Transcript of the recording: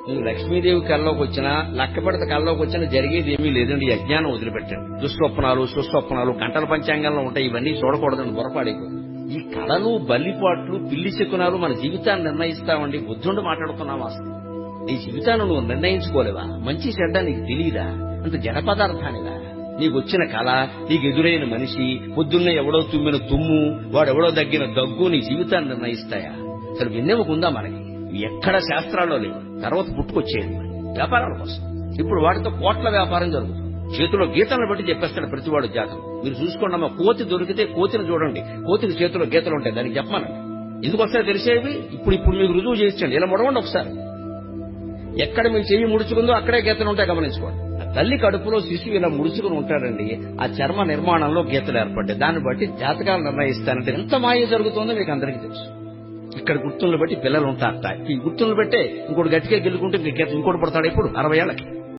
నువ్వు లక్ష్మీదేవి కల్లోకి వచ్చినా లక్కపెడత కల్లోకి వచ్చినా జరిగేది ఏమీ లేదండి. ఈ అజ్ఞానం వదిలిపెట్టండి. దుస్వప్నాలు సుస్వప్నాలు గంటల పంచాంగంలో ఉంటాయి. ఇవన్నీ చూడకూడదండి, పొరపాడేకు. ఈ కళలు బల్లిపాట్లు పిల్లి శకునాలు మన జీవితాన్ని నిర్ణయిస్తామండి. బుద్ధుండి మాట్లాడుతున్నావా? అసలు నీ జీవితాన్ని నువ్వు నిర్ణయించుకోలేవా? మంచి చెడ్డ నీకు తెలియదా? అంత జడ పదార్థానిదా? నీకు వచ్చిన కళ, నీకు ఎదురైన మనిషి, పొద్దున్నే ఎవడో తుమ్మిన తుమ్ము, వాడెవడో దగ్గిన దగ్గు నీ జీవితాన్ని నిర్ణయిస్తాయా? అసలు విన్నెముకుందా మనకి? ఎక్కడ శాస్త్రాల్లో లేవు. తర్వాత పుట్టుకొచ్చేయండి వ్యాపారాల కోసం. ఇప్పుడు వాటితో కోట్ల వ్యాపారం జరుగుతుంది. చేతిలో గీతలను బట్టి చెప్పేస్తాడు ప్రతివాడు జాతకం. మీరు చూసుకోండి, కోతి దొరికితే కోతిని చూడండి, కోతికి చేతిలో గీతలు ఉంటాయి, దానికి చెప్పమానండి. ఎందుకు వస్తాయో తెలిసేవి ఇప్పుడు మీకు రుజువు చేయించండి. ఇలా ముడవండి ఒకసారి. ఎక్కడ మీ చెయ్యి ముడుచుకుందో అక్కడే గీతలు ఉంటాయి, గమనించుకోండి. తల్లి కడుపులో శిశువు ఇలా ముడుచుకుని ఉంటాడండి. ఆ చర్మ నిర్మాణంలో గీతలు ఏర్పడ్డాయి. దాన్ని బట్టి జాతకాలు నిర్ణయిస్తానంటే ఎంత మాయ జరుగుతుందో మీకు అందరికీ తెలుసు. ఇక్కడ గుర్తులను బట్టి పిల్లలు ఉంటారట. ఈ గుర్తులను బట్టే ఇంకోటి గట్టిగా గెలుకుంటే ఇంకోటి పడతాడు. ఇప్పుడు 60 ఏళ్ళకి